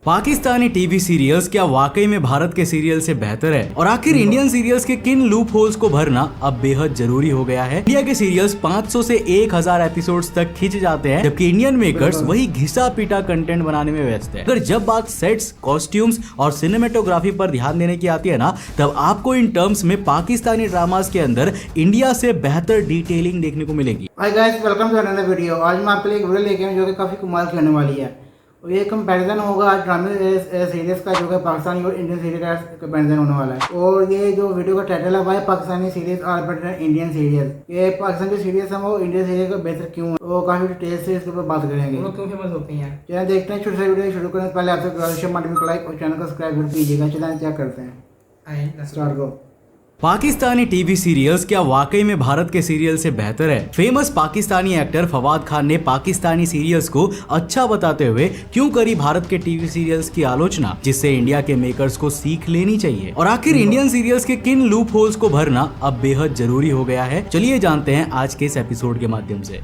Pakistani TV serials क्या वाकई में भारत के सीरियल से बेहतर है? और आखिर इंडियन सीरियल्स के किन लूप होल्स को भरना अब बेहद जरूरी हो गया है? इंडिया के सीरियल्स 500 से 1000 एपिसोड्स तक खींच जाते हैं, जबकि इंडियन मेकर्स वही घिसा पीटा कंटेंट बनाने में व्यस्त है। अगर जब बात सेट्स, कॉस्ट्यूम्स और सिनेमेटोग्राफी पर ध्यान देने की आती है ना, तब आपको इन टर्म्स में पाकिस्तानी ड्रामास के अंदर इंडिया से बेहतर डिटेलिंग देखने को मिलेगी। Hi guys, welcome to another video. आज मैं आपके लिए एक वीडियो लेके आया हूं जो कि काफ़ी कमाल की होने वाली है। और ये कंपैरिजन होगा आज ड्रामे सीरीज का, जो कि पाकिस्तानी और इंडियन सीरीज का कंपैरिजन होने वाला है। और ये जो वीडियो का टाइटल है भाई, Pakistani series are better Indian series. ये पाकिस्तानी जो सीरीज है वो इंडियन सीरीज का बेहतर क्यों है, वो काफ़ी डिटेल से इसके ऊपर बात करेंगे। वो क्यों फेमस होती हैं। चैनल देखते हैं, छोटे से वीडियो शुरू करने से पहले आपसे लाइक और चैनल को सब्सक्राइब कर कीजिएगा। चैनल चेक करते हैं। Start go. Pakistani TV serials क्या वाकई में भारत के सीरियल से बेहतर है? फेमस पाकिस्तानी एक्टर फवाद खान ने पाकिस्तानी सीरियल्स को अच्छा बताते हुए क्यों करी भारत के टीवी सीरियल्स की आलोचना, जिससे इंडिया के मेकर्स को सीख लेनी चाहिए। और आखिर इंडियन सीरियल्स के किन लूप होल्स को भरना अब बेहद जरूरी हो गया है? चलिए जानते हैं आज के इस एपिसोड के माध्यम से।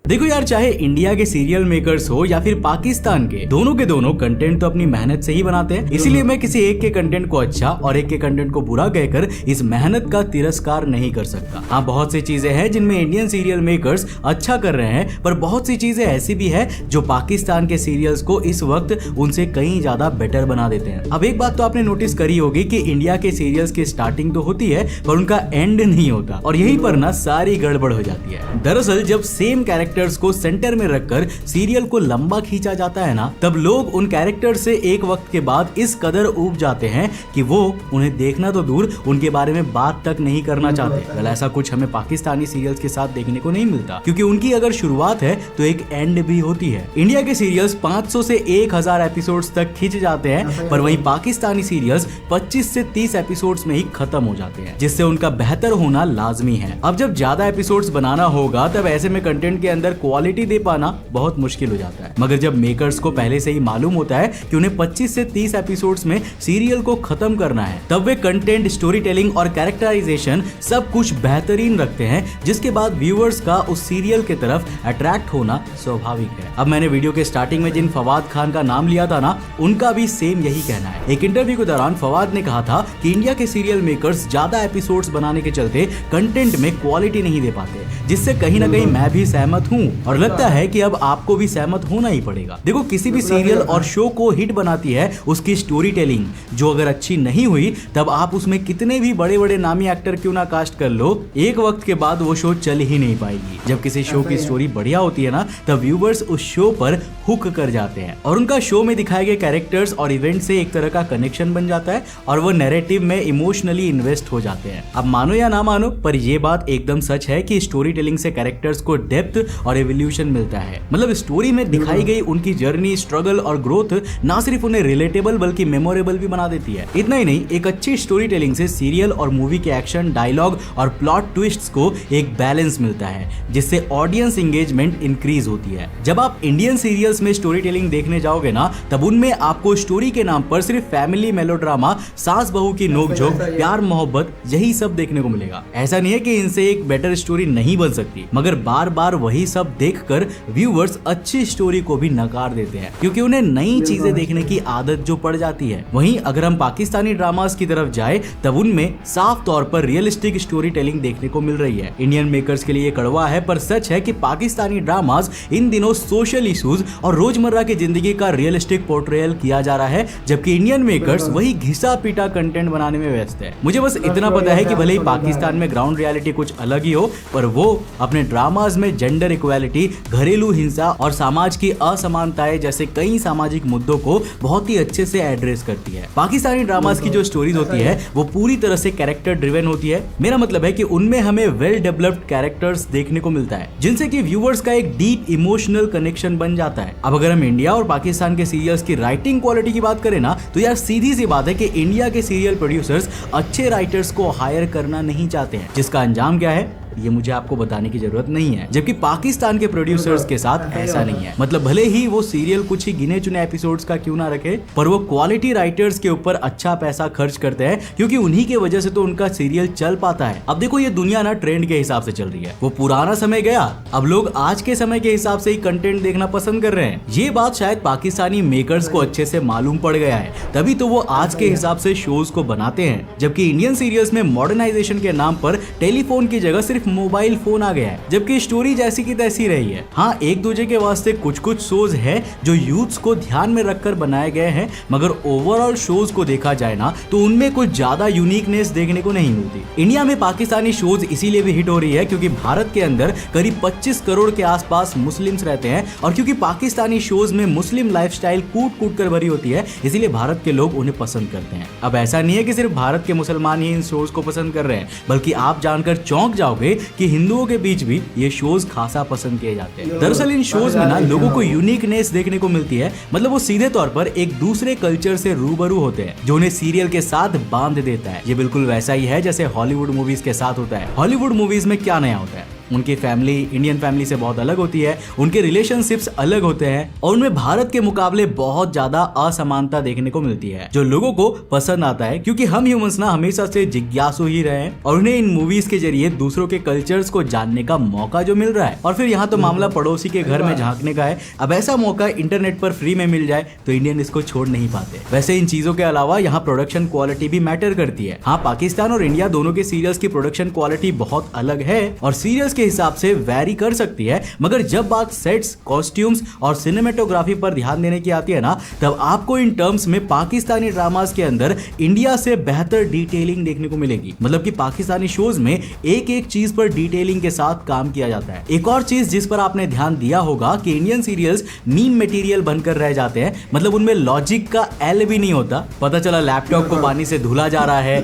देखो यार, चाहे इंडिया के सीरियल मेकर्स हो या फिर पाकिस्तान के दोनों कंटेंट तो अपनी मेहनत से ही बनाते हैं। इसीलिए मैं किसी एक के कंटेंट को अच्छा और एक के कंटेंट को बुरा कहकर इस मेहनत का तिरस्कार नहीं कर सकता। हाँ, बहुत सी चीजें हैं जिनमें इंडियन सीरियल मेकर्स अच्छा कर रहे हैं, पर बहुत सी चीजें ऐसी भी है जो पाकिस्तान के सीरियल्स को इस वक्त उनसे कहीं ज्यादा बेटर बना देते हैं। अब एक बात तो आपने नोटिस करी होगी कि इंडिया के सीरियल्स की स्टार्टिंग तो होती है पर उनका एंड नहीं होता, और यहीं पर ना सारी गड़बड़ हो जाती है। दरअसल जब सेम कैरेक्टर्स को सेंटर में रखकर सीरियल को लंबा खींचा जाता है ना, तब लोग उन कैरेक्टर से एक वक्त के बाद इस कदर ऊब जाते हैं कि वो उन्हें देखना तो दूर, उनके बारे में बात तक नहीं करना चाहते। well, ऐसा कुछ हमें पाकिस्तानी सीरियल्स के साथ देखने को नहीं मिलता, क्योंकि उनकी अगर शुरुआत है तो एक एंड भी होती है। इंडिया के सीरियल्स 500 से 1000 एपिसोड्स तक खींच जाते हैं, पर वहीं पाकिस्तानी सीरियल्स 25 से 30 एपिसोड्स में ही खत्म हो जाते हैं, जिससे उनका बेहतर होना लाजमी है। अब जब ज्यादा एपिसोड्स बनाना होगा, तब ऐसे में कंटेंट के अंदर क्वालिटी दे पाना बहुत मुश्किल हो जाता है। मगर जब मेकर्स को पहले से ही मालूम होता है कि उन्हें 25 से 30 एपिसोड्स में सीरियल को खत्म करना है, तब वे कंटेंट, स्टोरी टेलिंग और कैरेक्टराइजेशन सब कुछ बेहतरीन रखते हैं, जिसके बाद व्यूअर्स का उस सीरियल के तरफ अट्रैक्ट होना स्वाभाविक है। अब मैंने वीडियो के स्टार्टिंग में जिन फवाद खान का नाम लिया था ना, उनका भी सेम यही कहना है। एक इंटरव्यू के दौरान फवाद ने कहा था कि इंडिया के सीरियल मेकर्स ज्यादा एपिसोड्स बनाने के चलते कंटेंट में क्वालिटी नहीं दे पाते, जिससे कहीं ना कहीं मैं भी सहमत हूँ और लगता है कि अब आपको भी सहमत होना ही पड़ेगा। देखो, किसी भी सीरियल और शो को हिट बनाती है उसकी स्टोरी टेलिंग, जो अगर अच्छी नहीं हुई तब आप उसमें कितने भी बड़े बड़े नामी एक्टर क्यों ना कास्ट कर लो, एक वक्त के बाद वो शो चल ही नहीं पाएगी। जब किसी शो की स्टोरी बढ़िया होती है ना, तब व्यूवर्स उस शो पर हुक कर जाते हैं और उनका शो में दिखाए गए कैरेक्टर्स और इवेंट से एक तरह का कनेक्शन बन जाता है और वो नैरेटिव में इमोशनली इन्वेस्ट हो जाते हैं। अब मानो या ना मानो, पर ये बात एकदम सच है कि स्टोरी टेलिंग से कैरेक्टर्स को डेप्थ और एवोल्यूशन मिलता है। मतलब स्टोरी में दिखाई गई उनकी जर्नी, स्ट्रगल और ग्रोथ ना सिर्फ उन्हें रिलेटेबल बल्कि मेमोरेबल भी बना देती है। इतना ही नहीं, एक अच्छी स्टोरी टेलिंग से सीरियल और मूवी के एक्शन, डायलॉग और प्लॉट ट्विस्ट्स को एक बैलेंस मिलता है, जिससे ऑडियंस एंगेजमेंट इंक्रीज होती है। जब आप इंडियन सीरियल्स में स्टोरी टेलिंग देखने जाओगे ना, तब उनमें आपको स्टोरी के नाम पर सिर्फ फैमिली मेलोड्रामा, सास बहू की नोकझोंक, प्यार मोहब्बत, यही सब देखने को मिलेगा। ऐसा नहीं है कि इनसे एक बेटर स्टोरी नहीं बन सकती, मगर बार बार वही सब देखकर व्यूअर्स अच्छी स्टोरी को भी नकार देते हैं, क्योंकि उन्हें नई चीजें देखने की आदत जो पड़ जाती है। वहीं अगर हम पाकिस्तानी ड्रामास की तरफ जाए, तब उनमें साफ तौर पर रियलिस्टिक स्टोरी टेलिंग देखने को मिल रही है। इंडियन मेकर्स के लिए कड़वा है, पर सच है कि पाकिस्तानी ड्रामास इन दिनों सोशल इश्यूज और रोजमर्रा की जिंदगी का रियलिस्टिक पोर्ट्रेयल किया जा रहा है, जबकि इंडियन मेकर्स वही घिसा पीटा कंटेंट बनाने में व्यस्त है। मुझे बस इतना पता है कि भले ही पाकिस्तान में ग्राउंड रियलिटी कुछ अलग ही हो, पर वो अपने ड्रामाज में जेंडर इक्वालिटी, घरेलू हिंसा और समाज की असमानताएं जैसे कई सामाजिक मुद्दों को बहुत ही अच्छे से एड्रेस करती है। पाकिस्तानी ड्रामास की जो स्टोरीज होती है वो पूरी तरह से कैरेक्टर ड्रिवन होती है। मेरा मतलब है कि उनमें हमें वेल डेवलप्ड कैरेक्टर्स देखने को मिलता है, जिनसे कि व्यूअर्स का एक डीप इमोशनल कनेक्शन बन जाता है। अब अगर हम इंडिया और पाकिस्तान के सीरियल्स की राइटिंग क्वालिटी की बात करें ना, तो यार सीधी सी बात है कि इंडिया के सीरियल प्रोड्यूसर्स अच्छे राइटर्स को हायर करना नहीं चाहते हैं, जिसका अंजाम क्या है? ये मुझे आपको बताने की जरूरत नहीं है। जबकि पाकिस्तान के प्रोड्यूसर्स के साथ ऐसा नहीं है। मतलब भले ही वो सीरियल कुछ ही गिने चुने एपिसोड्स का क्यों ना रखे, पर वो क्वालिटी राइटर्स के ऊपर अच्छा पैसा खर्च करते हैं, क्योंकि उन्हीं के वजह से तो उनका सीरियल चल पाता है। अब देखो ये दुनिया ना ट्रेंड के हिसाब से चल रही है। वो पुराना समय गया, अब लोग आज के समय के हिसाब से ही कंटेंट देखना पसंद कर रहे हैं। ये बात शायद पाकिस्तानी मेकर्स को अच्छे से मालूम पड़ गया है, तभी तो वो आज के हिसाब से शोज को बनाते हैं। जबकि इंडियन सीरियल्स में मॉडर्नाइजेशन के नाम पर टेलीफोन की जगह सिर्फ मोबाइल फोन आ गया है, जबकि स्टोरी जैसी की तैसी रही है। हाँ, एक दूसरे के वास्ते कुछ कुछ शोज है जो यूथ्स को ध्यान में रखकर बनाए गए हैं, मगर ओवरऑल शोज को देखा जाए ना तो उनमें कुछ ज्यादा यूनिकनेस देखने को नहीं मिलती। इंडिया में पाकिस्तानी शोज इसीलिए भी हिट हो रही है क्योंकि भारत के अंदर करीब 25 करोड़ के आसपास मुस्लिम्स रहते हैं, और क्योंकि पाकिस्तानी शोज में मुस्लिम लाइफस्टाइल कूट कूट कर भरी होती है, इसीलिए भारत के लोग उन्हें पसंद करते हैं। अब ऐसा नहीं है कि सिर्फ भारत के मुसलमान ही इन शोज को पसंद कर रहे हैं, बल्कि आप जानकर चौंक जाओगे कि हिंदुओं के बीच भी ये शोज खासा पसंद किए जाते हैं। दरअसल इन शोज में ना लोगों को यूनिकनेस देखने को मिलती है। मतलब वो सीधे तौर पर एक दूसरे कल्चर से रूबरू होते हैं, जो उन्हें सीरियल के साथ बांध देता है। ये बिल्कुल वैसा ही है जैसे हॉलीवुड मूवीज के साथ होता है। हॉलीवुड मूवीज में क्या नया होता है? उनकी फैमिली इंडियन फैमिली से बहुत अलग होती है, उनके रिलेशनशिप्स अलग होते हैं, और उनमें भारत के मुकाबले बहुत ज्यादा असमानता देखने को मिलती है, जो लोगों को पसंद आता है, क्योंकि हम ह्यूमंस ना हमेशा से जिज्ञासु ही रहे हैं और उन्हें इन मूवीज के जरिए दूसरों के कल्चर्स को जानने का मौका जो मिल रहा है। और फिर यहाँ तो मामला पड़ोसी के घर में झांकने का है। अब ऐसा मौका इंटरनेट पर फ्री में मिल जाए तो इंडियन इसको छोड़ नहीं पाते। वैसे इन चीजों के अलावा यहाँ प्रोडक्शन क्वालिटी भी मैटर करती है। हाँ, पाकिस्तान और इंडिया दोनों के सीरियल्स की प्रोडक्शन क्वालिटी बहुत अलग है और सीरियल्स के हिसाब से वैरी कर सकती है, मगर जब बात सेट्स, कॉस्ट्यूम्स और सिनेमेटोग्राफी पर ध्यान देने की आती है ना, तब आपको इन टर्म्स में पाकिस्तानी ड्रामास के अंदर इंडिया से बेहतर डिटेलिंग देखने को मिलेगी। मतलब कि पाकिस्तानी शोज में एक एक चीज पर डिटेलिंग के साथ काम किया जाता है। एक और चीज जिस पर आपने ध्यान दिया होगा कि इंडियन सीरियल्स मीम मटेरियल बनकर रह जाते हैं। मतलब उनमें लॉजिक का एल भी नहीं होता। पता चला लैपटॉप को पानी से धुला जा रहा है,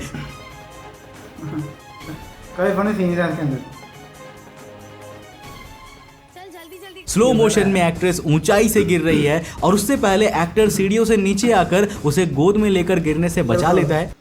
कई फनी सीन है इसके अंदर। स्लो मोशन में एक्ट्रेस ऊंचाई से गिर रही है और उससे पहले एक्टर सीढ़ियों से नीचे आकर उसे गोद में लेकर गिरने से बचा लेता है।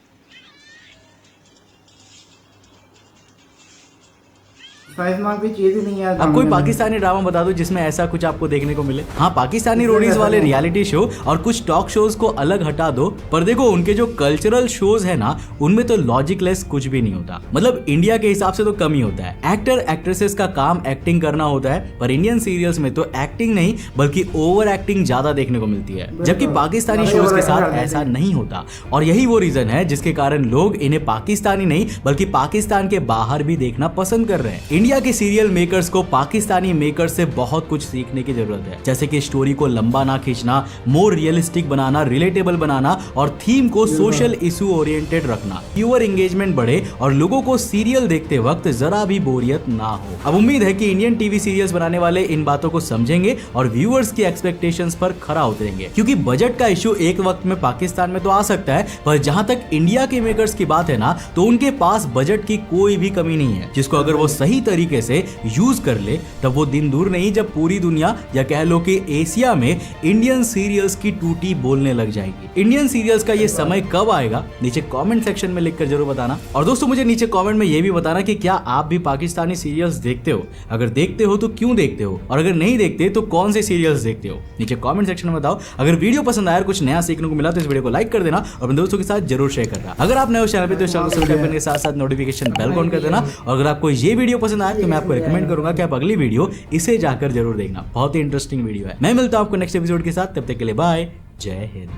भी चीज ही नहीं है। अब कोई पाकिस्तानी ड्रामा बता दो जिसमें ऐसा कुछ आपको देखने को मिले। हाँ, पाकिस्तानी रोडीज वाले रियलिटी शो और कुछ टॉक शोज को अलग हटा दो, पर देखो उनके जो कल्चरल शोज है ना, उनमें तो लॉजिकलेस कुछ भी नहीं होता। मतलब इंडिया के हिसाब से तो कम ही होता है। एक्टर एक्ट्रेसेस का काम एक्टिंग करना होता है, पर इंडियन सीरियल्स में तो एक्टिंग नहीं बल्कि ओवर एक्टिंग ज्यादा देखने को मिलती है, जबकि पाकिस्तानी शोज के साथ ऐसा नहीं होता। और यही वो रीजन है जिसके कारण लोग इन्हें पाकिस्तानी नहीं बल्कि पाकिस्तान के बाहर भी देखना पसंद कर रहे हैं। इंडिया के सीरियल मेकर्स को पाकिस्तानी मेकर्स से बहुत कुछ सीखने की जरूरत है, जैसे कि स्टोरी को लंबा ना खींचना, मोर रियलिस्टिक बनाना, रिलेटेबल बनाना और थीम को सोशल इशू ओरिएंटेड रखना। व्यूअर एंगेजमेंट बढ़े और लोगों को सीरियल देखते वक्त जरा भी बोरियत ना हो। अब उम्मीद है कि इंडियन टीवी सीरियल्स बनाने वाले इन बातों को समझेंगे और व्यूअर्स की एक्सपेक्टेशंस पर खरा उतरेंगे, क्योंकि बजट का इशू एक वक्त में पाकिस्तान में तो आ सकता है, पर जहां तक इंडिया के मेकर्स की बात है ना, तो उनके पास बजट की कोई भी कमी नहीं है, जिसको अगर वो सही तरीके से यूज कर ले तब वो दिन दूर नहीं जब पूरी दुनिया या कह लो कि एशिया में इंडियन सीरियल्स की टूटी बोलने लग जाएगी। इंडियन सीरियल्स का ये समय कब आएगा, नीचे कमेंट सेक्शन में लिखकर जरूर बताना। और दोस्तों मुझे नीचे कमेंट में ये भी बताना कि क्या आप भी पाकिस्तानी सीरियल्स देखते हो, अगर देखते हो तो क्यों देखते हो, और अगर नहीं देखते तो कौन से सीरियल्स देखते हो, नीचे कमेंट सेक्शन में बताओ। अगर वीडियो पसंद आया, कुछ नया सीखने को मिला तो इस वीडियो को लाइक कर देना और अपने दोस्तों के साथ जरूर शेयर करना। अगर आप नए हो चैनल पे तो चैनल को सब्सक्राइब करने के साथ साथ नोटिफिकेशन बेल ऑन कर देना। और अगर आपको ये वीडियो पसंद आए तो मैं आपको रिकमेंड करूंगा कि आप अगली वीडियो इसे जाकर जरूर देखना, बहुत ही इंटरेस्टिंग वीडियो है। मैं मिलता हूं आपको नेक्स्ट एपिसोड के साथ, तब तक के लिए बाय, जय हिंद।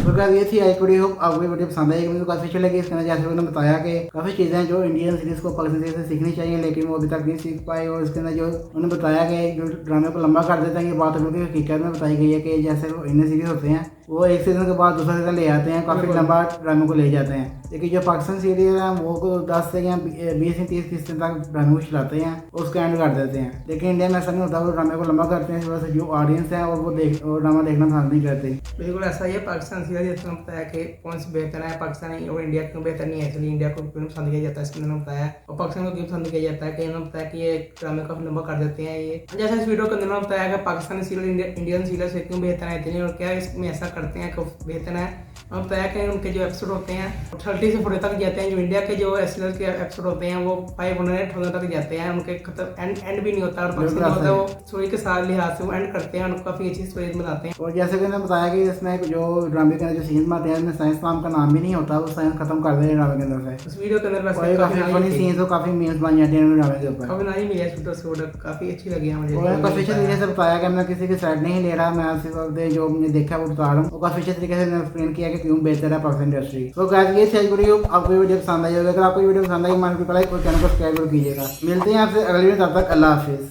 तो ये थी आज वीडियो। आपको ये वीडियो पसंद आई, मुझे काफ़ी अच्छी लगी। इसके अंदर जैसे उन्होंने बताया कि काफ़ी चीज़ें हैं जो इंडियन सीरीज़ को पाकिस्तानी से सीखनी चाहिए, लेकिन वो अभी तक नहीं सीख पाए। और इसके अंदर जो उन्होंने बताया कि जो ड्रामे को लंबा कर देते हैं, ये बात बिल्कुल हकीकत में बताई गई है कि जैसे वो इंडियन सीरीज़ होते हैं वो एक सीज़न के बाद दूसरा सीज़न ले आते हैं, काफ़ी लंबा ड्रामे को ले जाते हैं। लेकिन जो पाकिस्तान सीरीज है वो 10 से 20 से 30 किस्तें तक ड्रामे को चलाते हैं, उसको एंड कर देते हैं। लेकिन इंडिया में ऐसा नहीं होता, वो ड्रामे को लंबा करते हैं, इस वजह से जो ऑडियंस है और वो ड्रामा देखना पसंद नहीं करते। बिल्कुल ऐसा ही है। पाकिस्तान सीरीज इसमें बताया कि कौन सी बेहतर है, पाकिस्तानी और इंडिया क्यों बेहतर नहीं है, इसलिए इंडिया को क्यों पसंद किया जाता है, इसके उन्होंने बताया। और पाकिस्तान को क्यों पसंद किया जाता है कि इन्होंने बताया कि ये ड्रामे काफी लंबा कर देते हैं। ये जैसा इस वीडियो के अंदर उन्होंने बताया कि पाकिस्तानी सीरियल इंडियन सीरियल से क्यों बेहतर है इतनी, और क्या इसमें ऐसा करते हैं कि बेहतर है। और बताया कि उनके जो एपिसोड होते हैं 30 से 40 तक जाते हैं। जो इंडिया के जो एसएल के एपिसोड होते हैं वो 500 तक जाते हैं। उनके खत्म एंड भी नहीं होता। और पाकिस्तान जो होता है वो स्टोरी के साथ लिहाज से वो एंड करते हैं और काफ़ी अच्छी स्टोरीज बनाते हैं। और जैसे कि मैंने बताया कि इसमें जो ड्रामे के अंदर जो सीन आते हैं उसमें साइंस नाम का नाम भी नहीं होता, वो साइंस खत्म कर दे ड्रामे के अंदर से। उस वीडियो के अंदर और काफी फनी सीन्स और काफी मीम्स बन जाते हैं ड्रामे के ऊपर। काफी नहीं मिला शूटर काफी अच्छी लगी है मुझे। और काफी अच्छे तरीके से बताया कि मैं किसी की साइड नहीं ले रहा, मैं सिर्फ जो मैंने देखा वो बता रहा हूँ। और काफी अच्छे तरीके से एक्सप्लेन किया कि क्यों बेहतर है पाकिस्तान इंडस्ट्री। तो गाइस ये थी वीडियो, आपको वीडियो पसंद आई होगी। अगर आपको वीडियो पसंद आई मान को लाइक और चैनल को सब्सक्राइब कीजिएगा। मिलते हैं आपसे अगली वीडियो, तब तक अल्लाह हाफिज।